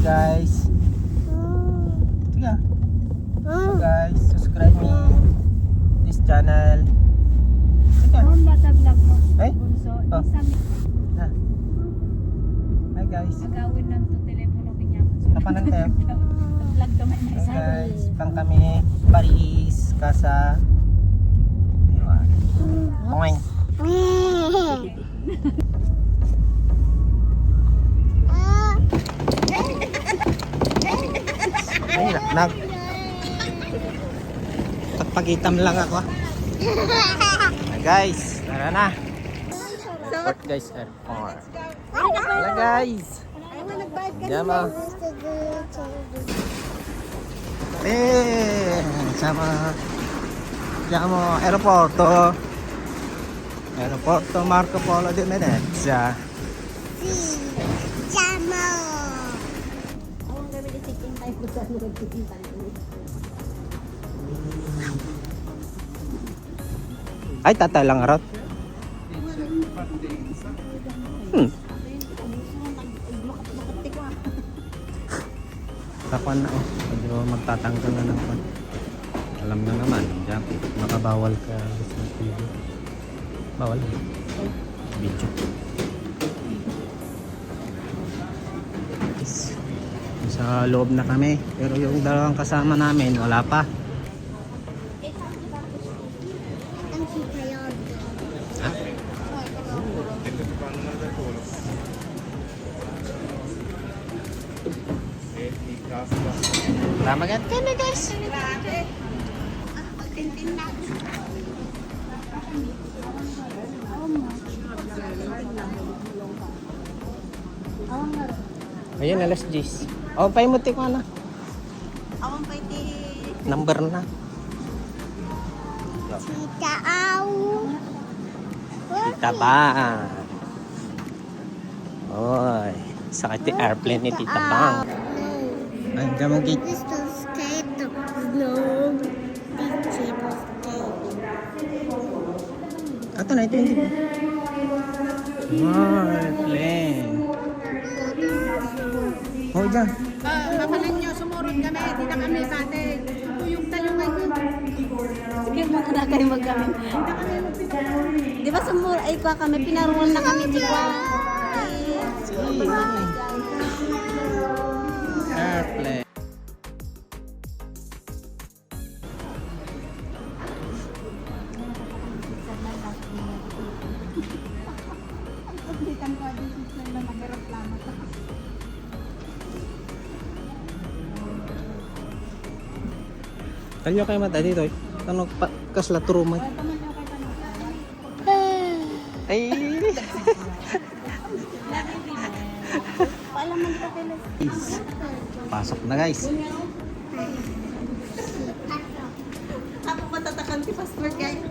guys. Tiga. So guys, subscribe me this channel. Tiga. Bata vlog mo. Ay? Bunso. Oh. Isang Ha. Hi guys. agawin lang to telepono kanya bunso. Kapanan tayo. Vlog to may Hi isa. guys, pang kami Paris, Casa. Ayun. Oing. Ay, nag Pagpagitam lang ako. Guys, tara na. Airport guys, airport. Tara guys. Jama. Sama. Jamo, aeroporto. Aeroporto Marco Polo di Venezia. Ay, tatay lang arot. Takuan na oh. Medyo magtatanggal na ng pan. Alam na naman, diyan, makabawal ka sa TV. Bawal. Video. Sa loob na kami, pero yung dalawang kasama namin wala pa. Tama gan kami guys. Ayan, alas 10. Oh, paimuti ko na. Awang pwede. Number na. Tita Au. Tita Bang. Oy, sakit yung airplane ni Tita Bang. Ay, dyan mo gate. This to skate. No. This table skate. Ato na, ito hindi po. Oh, airplane. Oh, dyan. Mapalan nyo, sumurot kami. Di na kami pate. Tuyong tayo ngayon. Sige mo na kayo magkami. Di ba ay kwa kami, pinaruan na kami di kwa. Airplane. Kanyo kayo mata dito. Tanong kasla turumay. Ay. Pasok na guys. Ako matatakan si Pastor guys.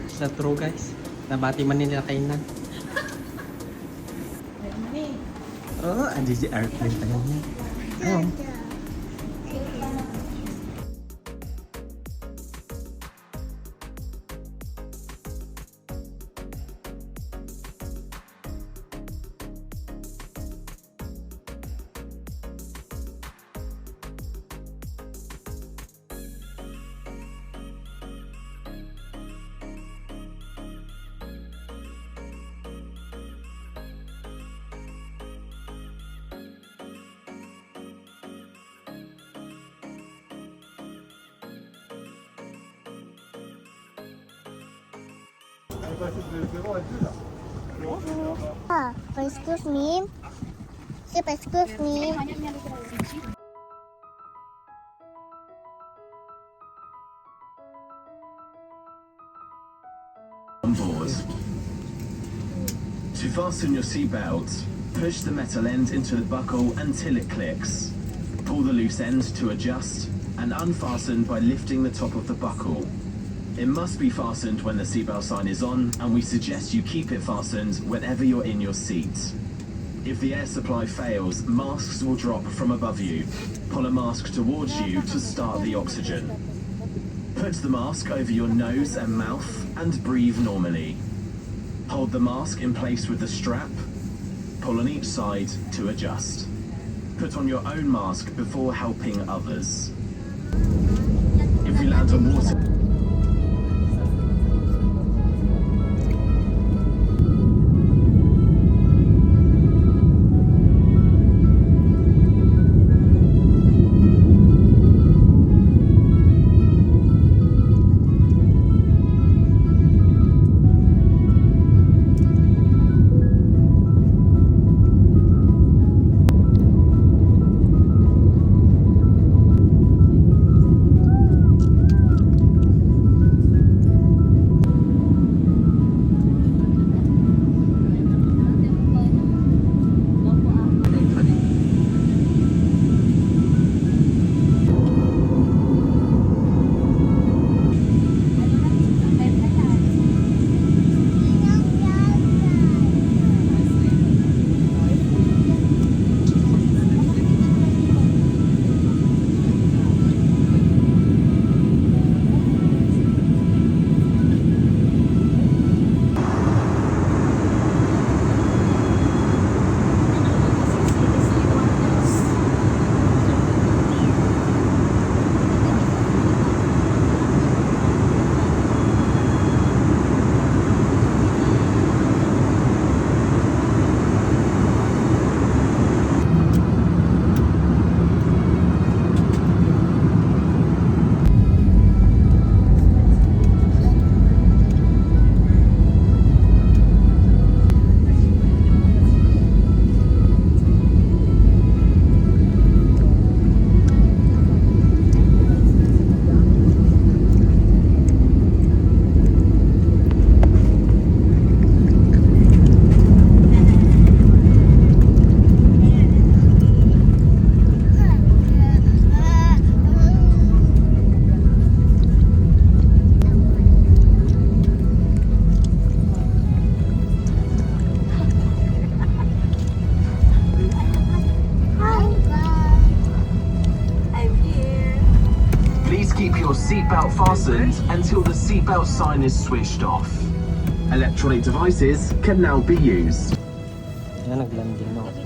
Sa true guys. Nabati man nila kainan. Oh, andiyan si airplane tayo niya. Oh. Excuse me. Excuse me. On board. To fasten your seatbelt, push the metal end into the buckle until it clicks. Pull the loose end to adjust and unfasten by lifting the top of the buckle. It must be fastened when the seatbelt sign is on, and we suggest you keep it fastened whenever you're in your seat. If the air supply fails, masks will drop from above you. Pull a mask towards you to start the oxygen. Put the mask over your nose and mouth and breathe normally. Hold the mask in place with the strap Pull on each side to adjust. Put on your own mask before helping others. If we land on water, I'm here. please keep your seatbelt fastened until the seatbelt sign is switched off. Electronic devices can now be used. Yan, naglanding na ako.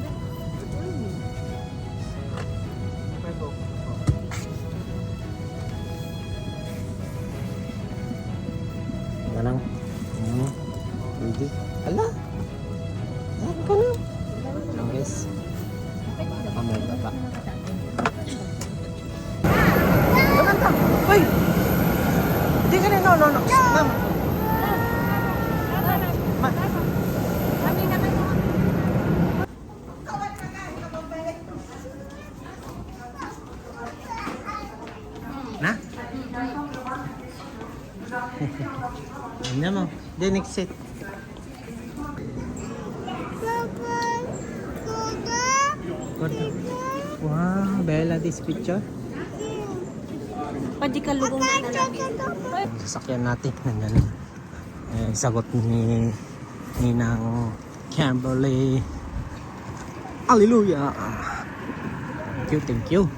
Ganang. Pwede. Ala! Yan ka na. Yan guys. Kamay baba. Ganang! Uy! Hindi ka na, no. Ma'am. Na? Ano mo? Then next set. Wow, Bella, this picture. Pwede ka lugong na lagi. Sasakyan natin. Nandyan. Sagot ni Ninang Kimberly. Hallelujah. Thank you.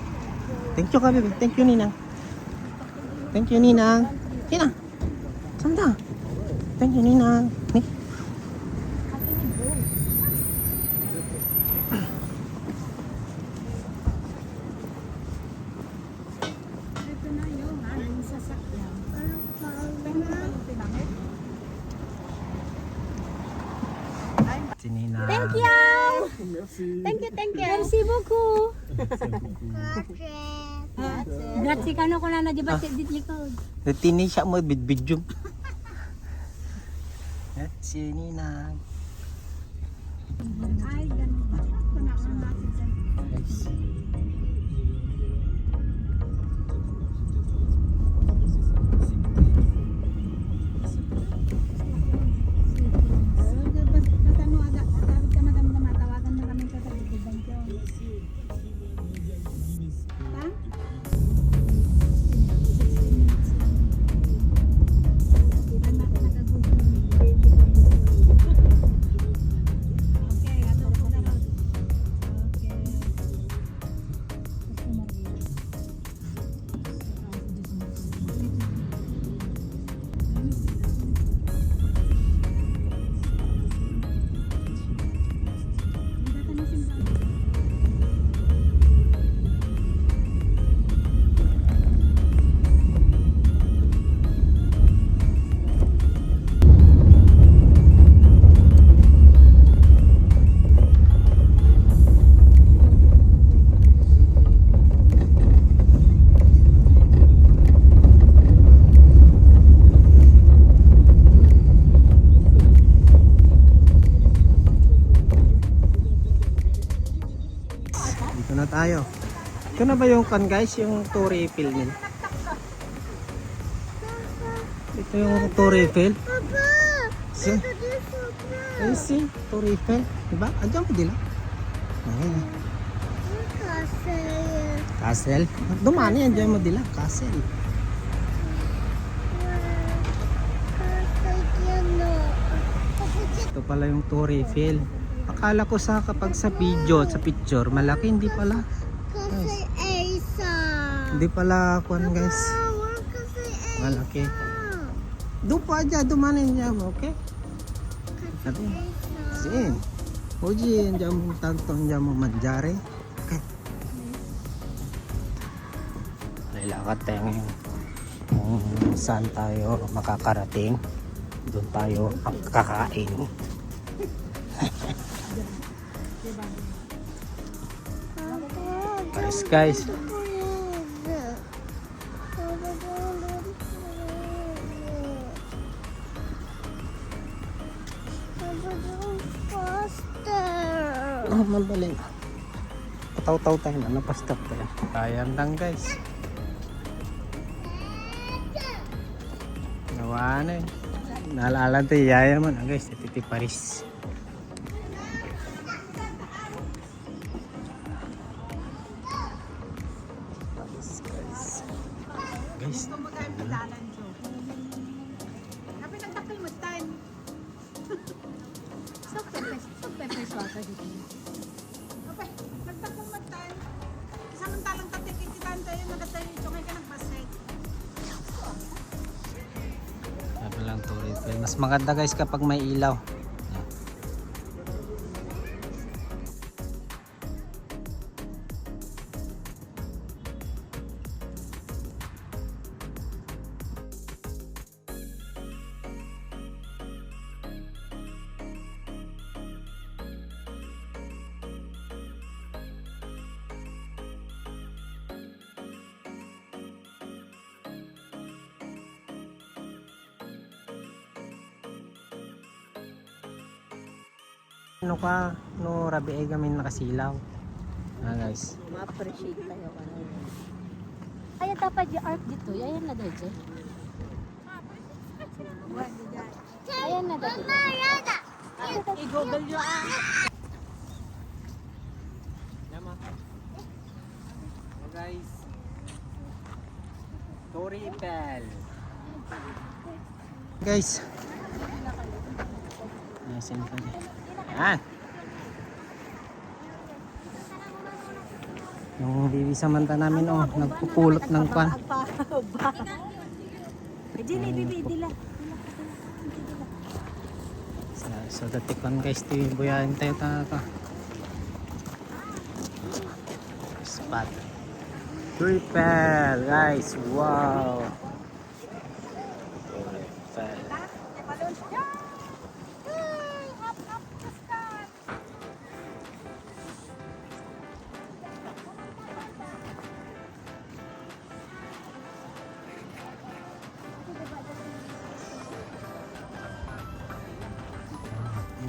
Thank you ka, baby. Thank you, Ninang. Thank you, Ninang. Ninang. Sanda. Thank you, Ninang. Ni. Si Ninang. Thank you. Thank you. Merci beaucoup. Grazie ka na ko na di ba dit likod. Natini siya mo bidbidyum. Si Ninang. Ay, ganun. Kunakon natin sa. Okay, ato po. Ito na tayo. Ito na ba yung kan guys? Yung to refill nila. Ito yung to refill. Papa! See? Ay, see? To refill. Diba? Andiyan mo dila. Ayan. Castle. Dumani yan dyan mo dila. Castle. Ito pala yung to refill. Akala ko sa kapag sa video, sa picture, malaki. Hindi pala. Kasi Asa. Hindi pala kuan guys. Kasi Asa. Malaki. Dupa aja, dumanin dyan mo. Okay? Sabi. Sin. Oji, dyan mo tantong dyan mo manjari. Okay. Lilakad tayo ngayon. Kung saan tayo makakarating, doon tayo ang kakain. Paris guys. Oh, mabalik. Pataw-taw tayo na, napastop tayo. Ayan lang guys. Nawa na eh. Naalala tayo, yaya mo na guys. Titi Paris. Guys. Sabi lang to refill. Mas maganda guys kapag may ilaw. Yan. Ano ka, no rabi ay gamin nakasilaw. Guys. Ma-appreciate tayo. Ay, dapat yung art dito. Ayan na dito. Ayan na dito. I-google nyo Yama. Guys. Tori Bell. Guys. Ayan pa niya. Yan. Yung bibi Samantha namin nagpupulot ng kwan. Diyan bibi dila. So dati kwan guys, buyahin tayo ta. Spot. Triple guys, wow. Triple.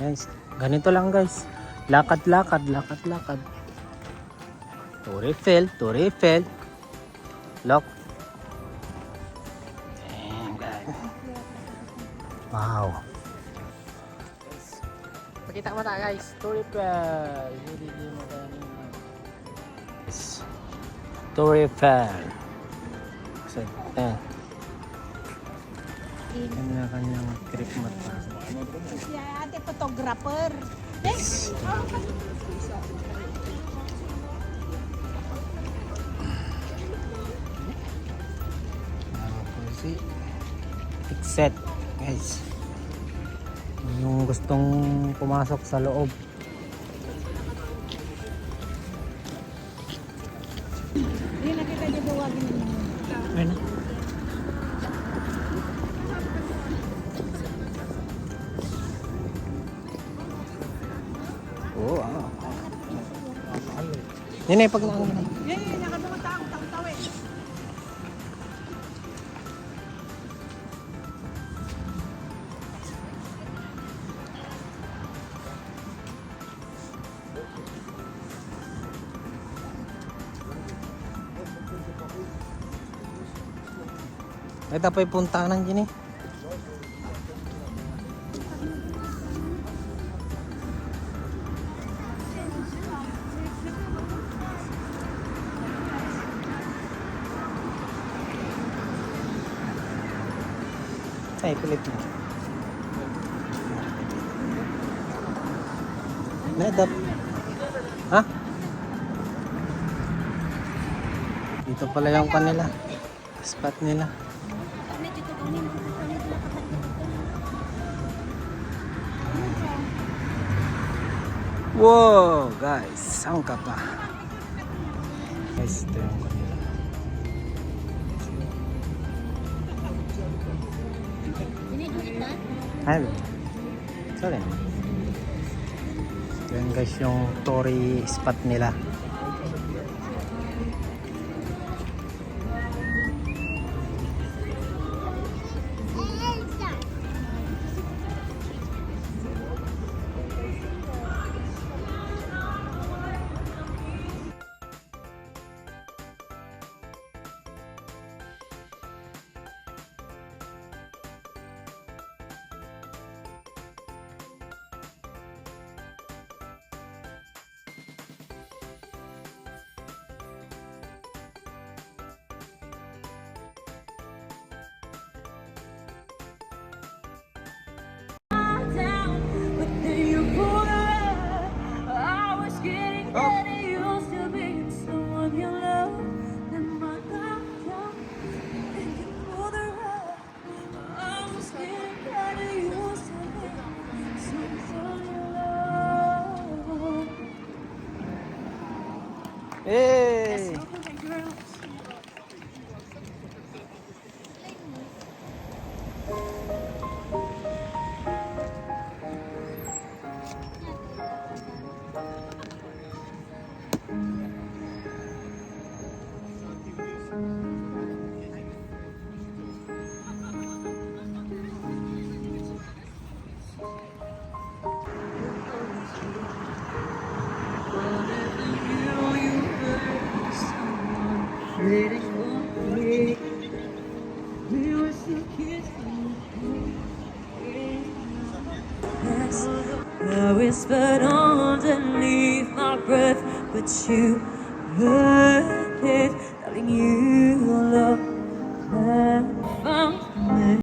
Guys, ganito lang guys. Lakad-lakad. To refill. Lock. Damn, guys. Wow. Pakita mo ta guys. To refill. Hindi mo guys. To refill. So, ayan. Kanya-kanyang trip mata. Si ate photographer. Yes. Si Fixet guys. Yung gustong pumasok sa loob. Hindi nakita niyo buwagin mo. Ayun. Oh, Nene, pag naangin. Nakadungan taong taw-taw eh. Ay, tapay puntahan dyan eh. Ay, pilit mo. Nadap. Ha? Dito pala yung kanila. Spot nila. Wow, guys, saan ka pa? Guys, ito yung kanila. Ay, sorry. Yan guys yung tourist spot nila. Elsa. Hey! I whispered underneath my breath, but you heard it, telling you love had found me.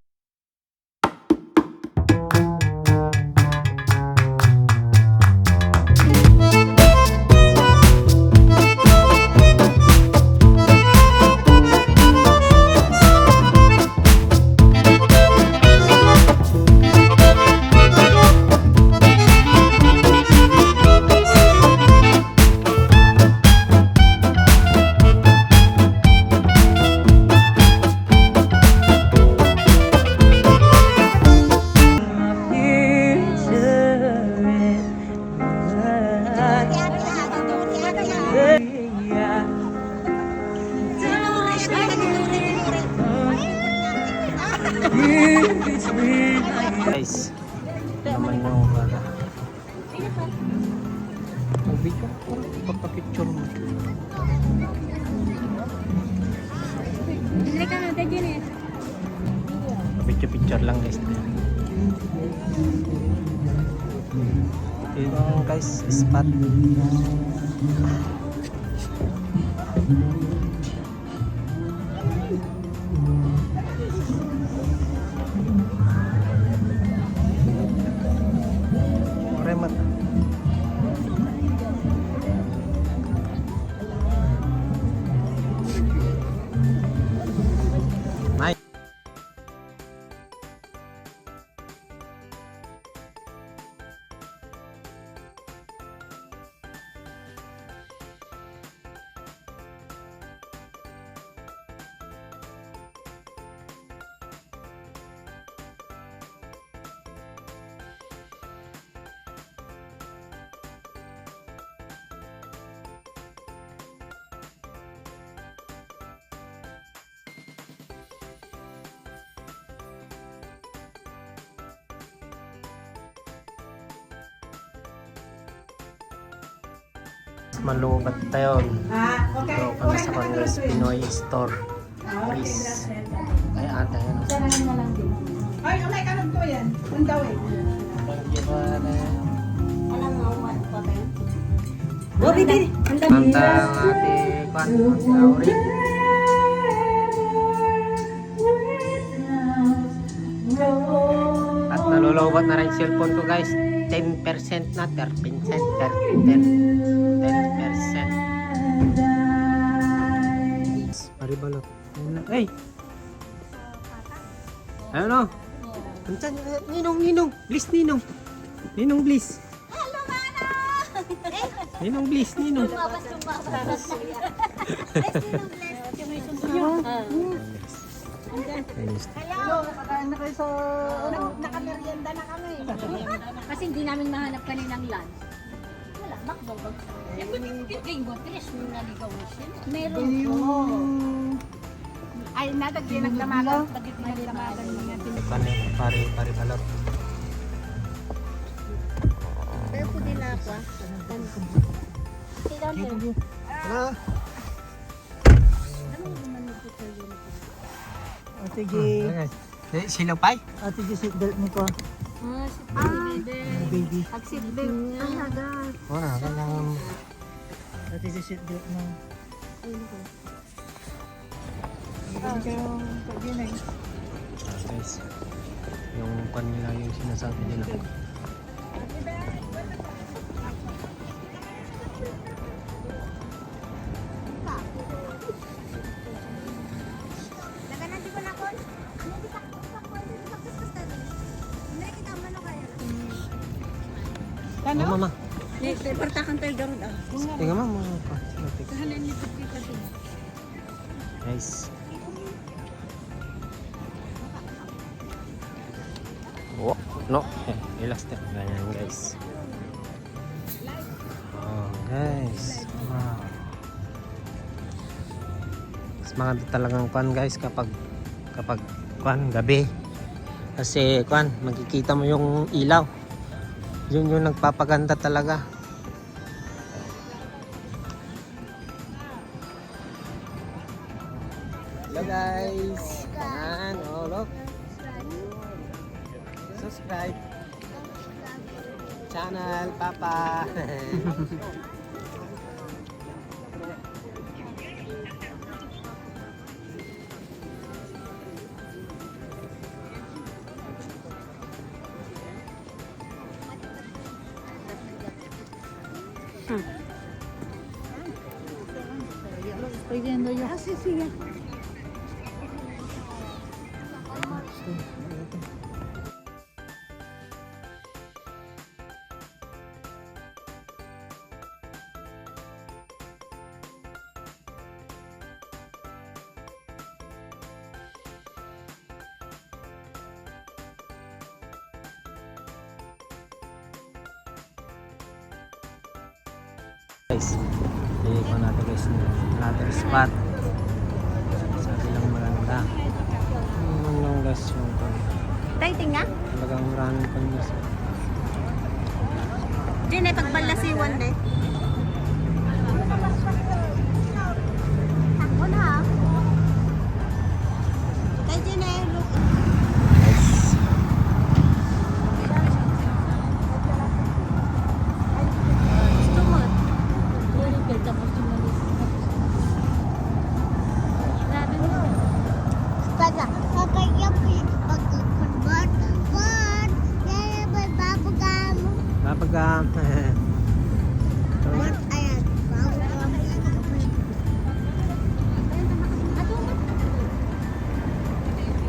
Guys, naman yung bala. Ubi ka, papapicture mo. Picture lang guys. Ito yung guys, spot. Remat. Nice. Malubat tayo. Dito kami sa Congress Pinoy Store. Please. Ay, ate. Ano? Ay, may kanon to yan. Ang dawin. Alam mo, what pa ba yan? Mantang ate Kwan. Lauri. At nalulobot na rin cellphone ko guys. 10% na, 10%. 10%. Paribalot. Hey! Ano? Antan, Ninong. Please, Ninong. Ninong, please. Hello, Mana! Ninong, please, Ninong. Lumabas. Hello, nakakain na kayo sa... Nakamerienda na kami. Kasi hindi namin mahanap kaninang lunch. Wala, makbabag. Linggo, tres nung naligaw siya. Meron po. Ay, natagdi nagdamagan. Nagdamagan mga Paribalot. Pero po nila ako. Sit down there. Ano? Ate G. Silupay? Ate G, seatbelt mo ko. Baby. Pag-seatbelt. Talaga. Wala, kailangan. Ate G, seatbelt mo. Hindi kayong pag-inay. Guys, yung kanila yung sinasabi nila. Ano? Mama. Partakan tayo darod ah. Tingnan mo mga pa. Guys. Oh, no. Elastic. Ganyan guys. Oh, guys. Wow. Mas maganda talagang kwan guys kapag kwan gabi. Kasi kwan makikita mo yung ilaw. Yun yung nagpapaganda talaga. Hello guys. Yan, oh look. Subscribe. Channel Papa. Estoy viendo yo. Ah, sí, sigue. Guys, pili ko natin guys another spot. Sabi lang maganda. Yung guys yung Dating nga? talagang maraming kanyas. Di na pagbalasiwan na eh. Takbo na ha. Kaya di na look. Gusto mo? Tapos tumalis. Grabe mo. Pagka pag-convert, what? Yan may babagam. Babagam. What? Ayan, babagam.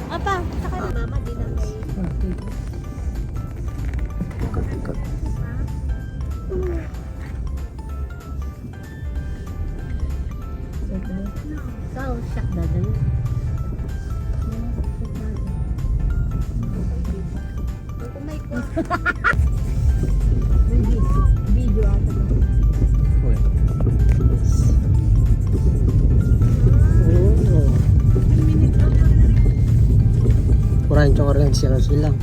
Apa, saka mama din ang may Ikot-ikot. Ikaw, shock dadan. Video ata. Uy. Oh. Kurang cong silang-silang.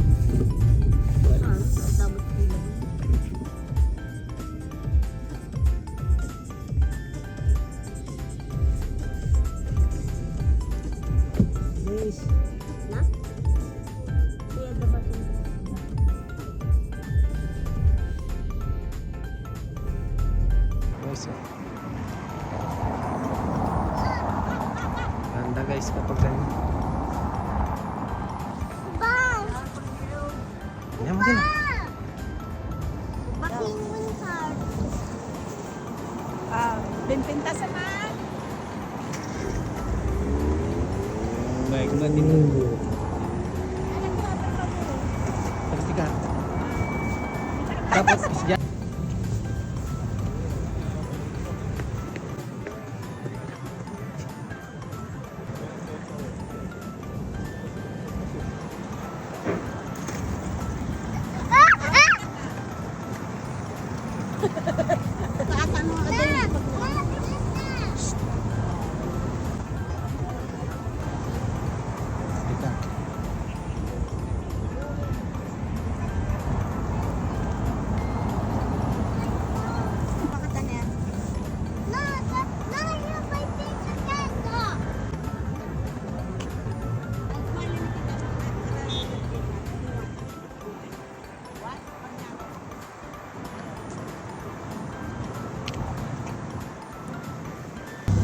Ganda guys kapag ganyan. Bye! Yan mo din. Penguin car. Binpinta sa man. Baik na din. Pasti ka. Dapat siya.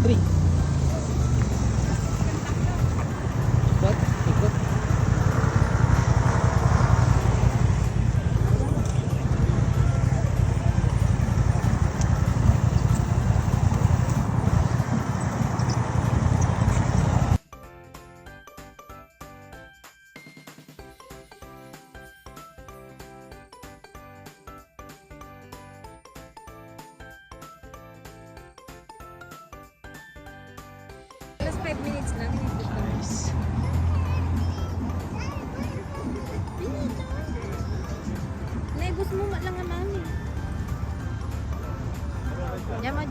Three. Ikot, ikot. Plus 5 minutes lang. Nice. Naibos mo lang ang mami. Jama.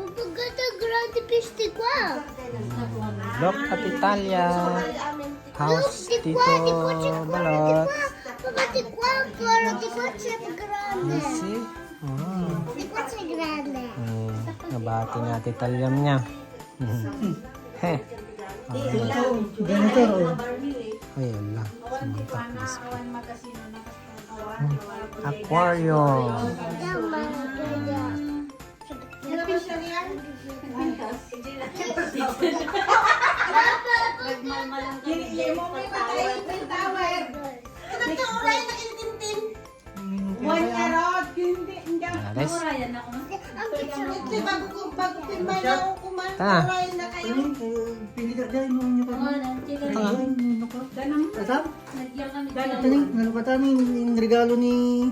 Pagkaganda grande piste ko. Look at Italia. House Tito Balot. Pagkati ko, pero di ko siya grande. See? Di ko siya grande. Nabati natin Italiam niya. Heh. Ay, ala. Sumunta. Aquarium. Tama, kaya. Guys. regalo ni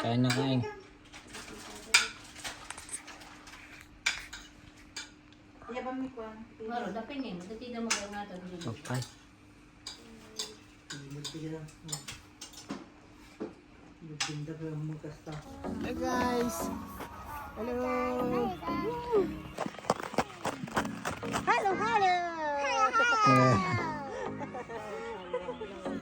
Kain na kain. Okay. Hey guys. Hello. Hello. Eh.